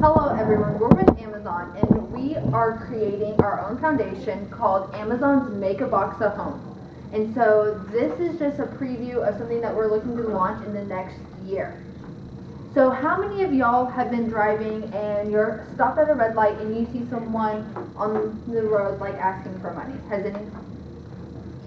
Hello everyone, we're with Amazon and we are creating our own foundation called Amazon's Make a Box a Home. And so this is just a preview of something that we're looking to launch in the next year. So how many of y'all have been driving and you're stopped at a red light and you see someone on the road like asking for money? Has any?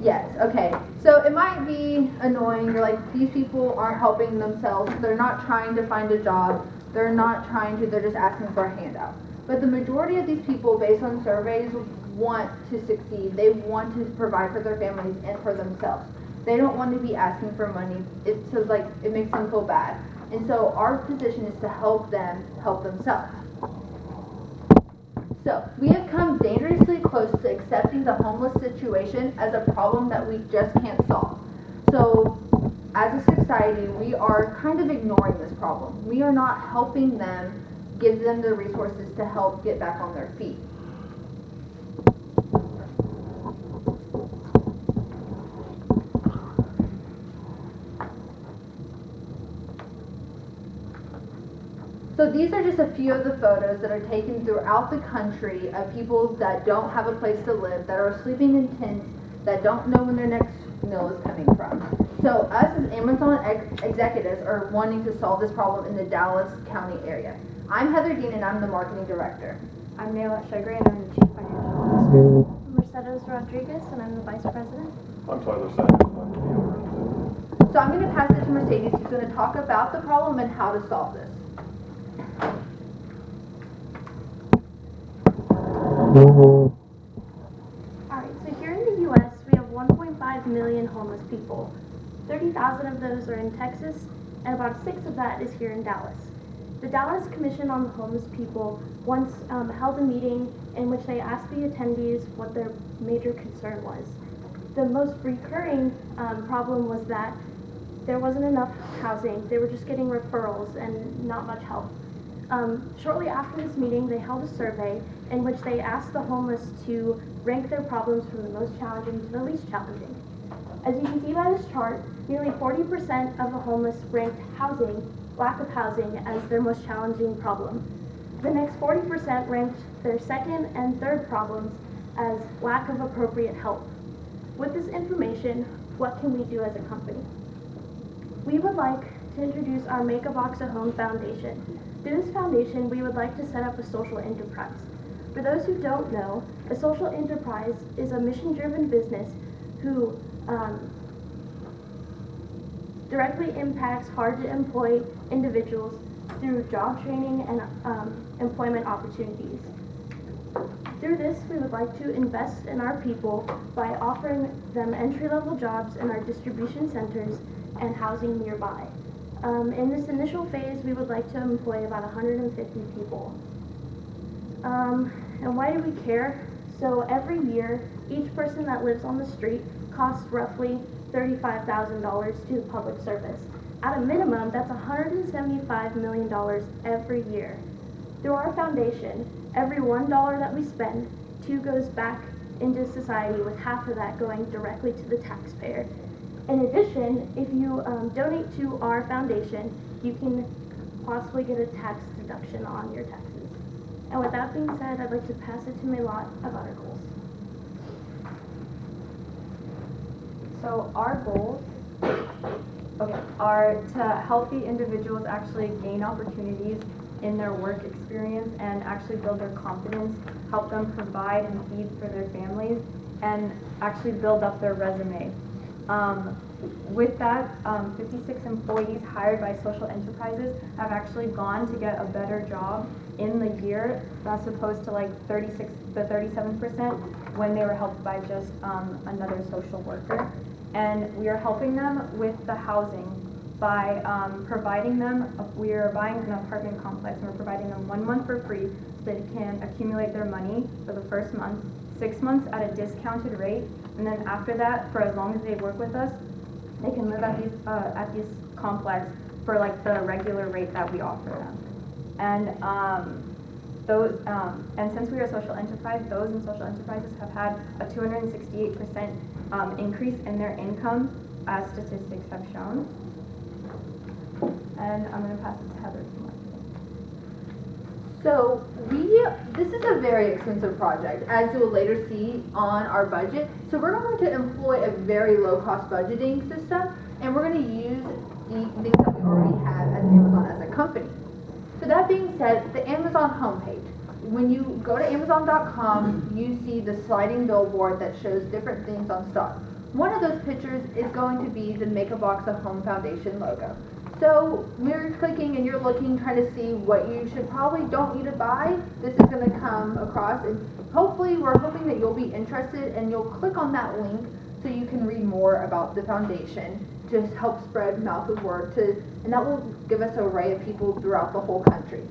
Yes, okay. So it might be annoying. You're like, these people aren't helping themselves. They're not trying to find a job. They're just asking for a handout. But the majority of these people, based on surveys, want to succeed. They want to provide for their families and for themselves. They don't want to be asking for money. It makes them feel bad. And so our position is to help them help themselves. So we have come dangerously close to accepting the homeless situation as a problem that we just can't solve. So as a society, we are kind of ignoring this problem. We are not helping them, give them the resources to help get back on their feet. So these are just a few of the photos that are taken throughout the country of people that don't have a place to live, that are sleeping in tents, that don't know when their next meal is coming from. So us as Amazon executives are wanting to solve this problem in the Dallas County area. I'm Heather Dean and I'm the marketing director. I'm Mellat, Shagre and I'm the chief financial officer. I'm Rodriquez and I'm the vice president. I'm Tyler Sanders and I'm the deal representative. So I'm going to pass it to Mercedes, who's going to talk about the problem and how to solve this. Alright, so here in the U.S. we have 1.5 million homeless people. 30,000 of those are in Texas, and about a sixth of that is here in Dallas. The Dallas Commission on the Homeless People once held a meeting in which they asked the attendees what their major concern was. The most recurring problem was that there wasn't enough housing. They were just getting referrals and not much help. Shortly after this meeting, they held a survey in which they asked the homeless to rank their problems from the most challenging to the least challenging. As you can see by this chart, nearly 40% of the homeless ranked lack of housing, as their most challenging problem. The next 40% ranked their second and third problems as lack of appropriate help. With this information, what can we do as a company? We would like to introduce our Make a Box a Home Foundation. Through this foundation, we would like to set up a social enterprise. For those who don't know, a social enterprise is a mission-driven business who directly impacts hard-to-employ individuals through job training and employment opportunities. Through this, we would like to invest in our people by offering them entry-level jobs in our distribution centers and housing nearby. In this initial phase, we would like to employ about 150 people. And why do we care? So every year, each person that lives on the street costs roughly $35,000 to the public service. At a minimum, that's $175 million every year. Through our foundation, every $1 that we spend, $2 goes back into society, with half of that going directly to the taxpayer. In addition, if you donate to our foundation, you can possibly get a tax deduction on your taxes. And with that being said, I'd like to pass it to Mellat about our goals. So our goals are to help the individuals actually gain opportunities in their work experience and actually build their confidence, help them provide and feed for their families, and actually build up their resume. With that, 56 employees hired by social enterprises have actually gone to get a better job in the year, as opposed to like 37% when they were helped by just another social worker. And we are helping them with the housing by providing them, we are buying an apartment complex and we're providing them 1 month for free so they can accumulate their money for the first month, 6 months at a discounted rate, and then after that, for as long as they work with us, they can live at these complex for like the regular rate that we offer them. And and since we are a social enterprise, those in social enterprises have had a 268% increase in their income, as statistics have shown. And I'm going to pass it to Heather. So this is a very expensive project, as you'll later see on our budget. So we're going to employ a very low-cost budgeting system, and we're going to use the things that we already have as Amazon as a company. So that being said, the Amazon homepage. When you go to Amazon.com, you see the sliding billboard that shows different things on stock. One of those pictures is going to be the Make a Box a Home Foundation logo. So when you're clicking and you're looking, trying to see what you should probably don't need to buy, this is going to come across, and hopefully we're hoping that you'll be interested and you'll click on that link so you can read more about the foundation to help spread mouth of word and that will give us an array of people throughout the whole country.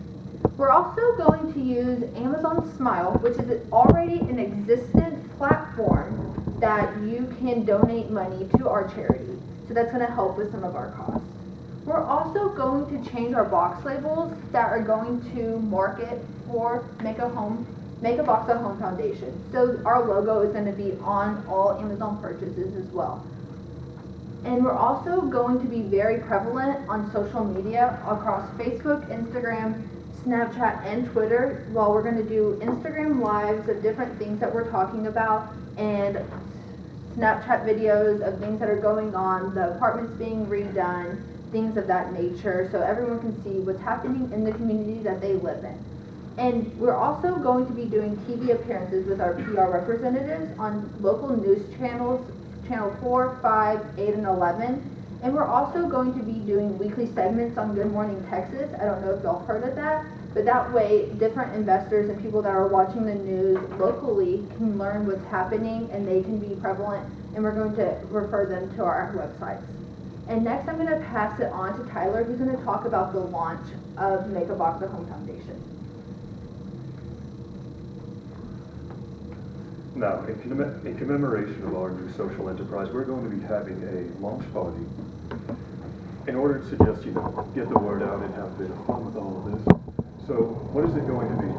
We're also going to use Amazon Smile, which is already an existent platform that you can donate money to our charity. So that's going to help with some of our costs. We're also going to change our box labels that are going to market for Make a Box a Home Foundation. So our logo is going to be on all Amazon purchases as well. And we're also going to be very prevalent on social media across Facebook, Instagram, Snapchat, and Twitter. While we're going to do Instagram lives of different things that we're talking about and Snapchat videos of things that are going on, the apartments being redone, things of that nature, so everyone can see what's happening in the community that they live in. And we're also going to be doing TV appearances with our PR representatives on local news channels, Channel 4, 5, 8, and 11. And we're also going to be doing weekly segments on Good Morning Texas. I don't know if y'all heard of that, but that way different investors and people that are watching the news locally can learn what's happening and they can be prevalent, and we're going to refer them to our websites. And next I'm going to pass it on to Tyler, who's going to talk about the launch of Make a Box a Home Foundation. Now, in commemoration of our new social enterprise, we're going to be having a launch party in order to just, get the word out and have a bit of fun with all of this. So, what is it going to be?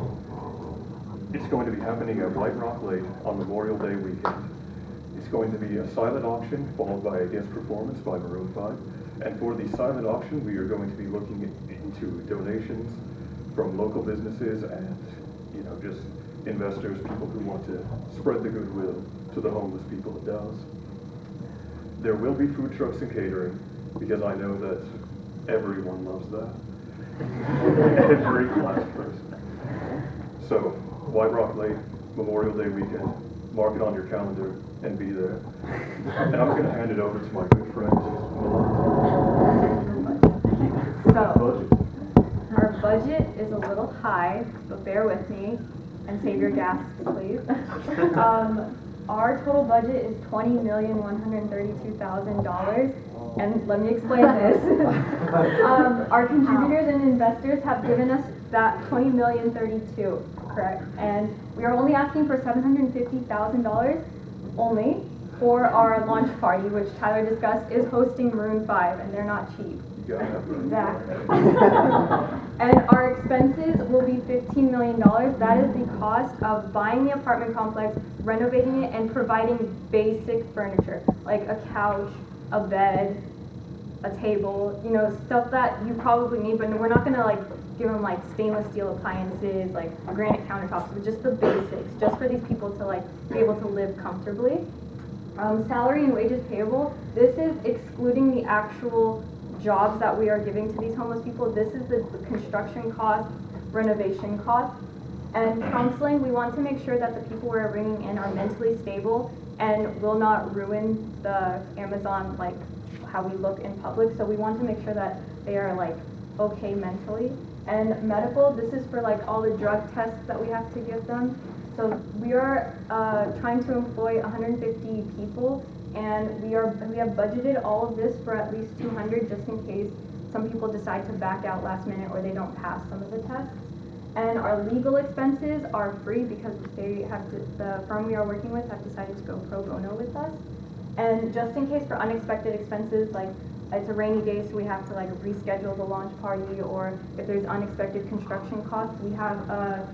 It's going to be happening at White Rock Lake on Memorial Day weekend. It's going to be a silent auction followed by a guest performance by Maroon 5. And for the silent auction, we are going to be looking into donations from local businesses and, just investors, people who want to spread the goodwill to the homeless people of Dallas. There will be food trucks and catering, because I know that everyone loves that. Every last person. So, White Rock Lake, Memorial Day weekend, mark it on your calendar and be there. And I'm going to hand it over to my good friend, Mellat. So, our budget is a little high, but bear with me and save your gas, please. Our total budget is $20,132,000, and let me explain this. Our contributors and investors have given us that $20,032,000, correct? And we are only asking for $750,000 only for our launch party, which Tyler discussed is hosting Maroon 5, and they're not cheap. Exactly. And our expenses will be $15 million. That is the cost of buying the apartment complex, renovating it, and providing basic furniture, like a couch, a bed, a table, stuff that you probably need, but we're not gonna give them stainless steel appliances, granite countertops, but just the basics, just for these people to be able to live comfortably. Salary and wages payable, this is excluding the actual jobs that we are giving to these homeless people. This is the construction costs, renovation costs, and counseling. We want to make sure that the people we're bringing in are mentally stable and will not ruin the Amazon, how we look in public. So we want to make sure that they are okay mentally. And medical, this is for all the drug tests that we have to give them. So we are trying to employ 150 people, and we have budgeted all of this for at least 200, just in case some people decide to back out last minute or they don't pass some of the tests. And our legal expenses are free because the firm we are working with have decided to go pro bono with us. And just in case for unexpected expenses, it's a rainy day, so we have to reschedule the launch party, or if there's unexpected construction costs, we have a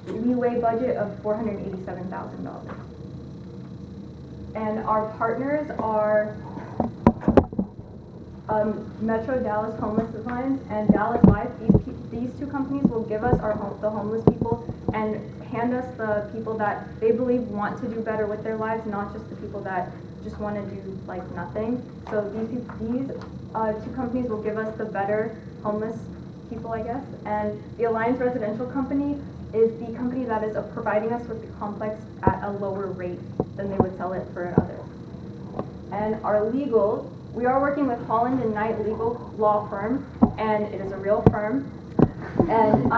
leeway budget of $487,000. And our partners are Metro Dallas Homeless Alliance and Dallas Life. These two companies will give us the homeless people and hand us the people that they believe want to do better with their lives, not just the people that just want to do like nothing. So these two companies will give us the better homeless people, I guess. And the Alliance Residential Company is the company that is providing us with the complex at a lower rate than they would sell it for others. And our legal, we are working with Holland and Knight Legal Law Firm, and it is a real firm. And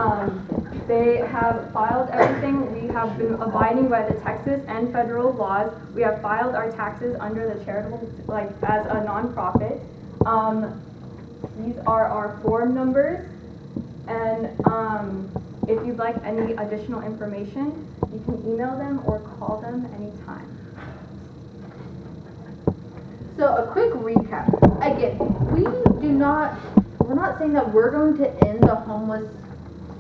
they have filed everything. We have been abiding by the Texas and federal laws. We have filed our taxes under the charitable, like as a nonprofit. These are our form numbers, and if you'd like any additional information, you can email them or call them anytime. So a quick recap. Again, we're not saying that we're going to end the homeless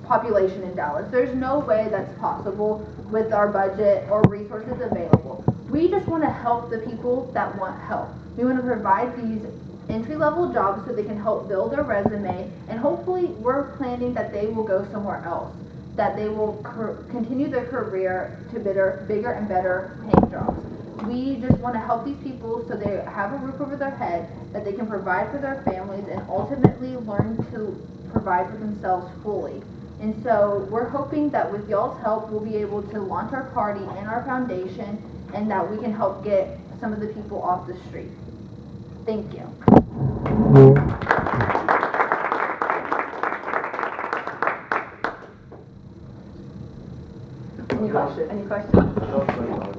population in Dallas. There's no way that's possible with our budget or resources available. We just want to help the people that want help. We want to provide these entry-level jobs so they can help build their resume, and hopefully we're planning that they will go somewhere else, that they will continue their career to bigger and better paying jobs. We just want to help these people so they have a roof over their head, that they can provide for their families, and ultimately learn to provide for themselves fully. And so we're hoping that with y'all's help, we'll be able to launch our party and our foundation, and that we can help get some of the people off the street. Thank you. Any questions? I'll say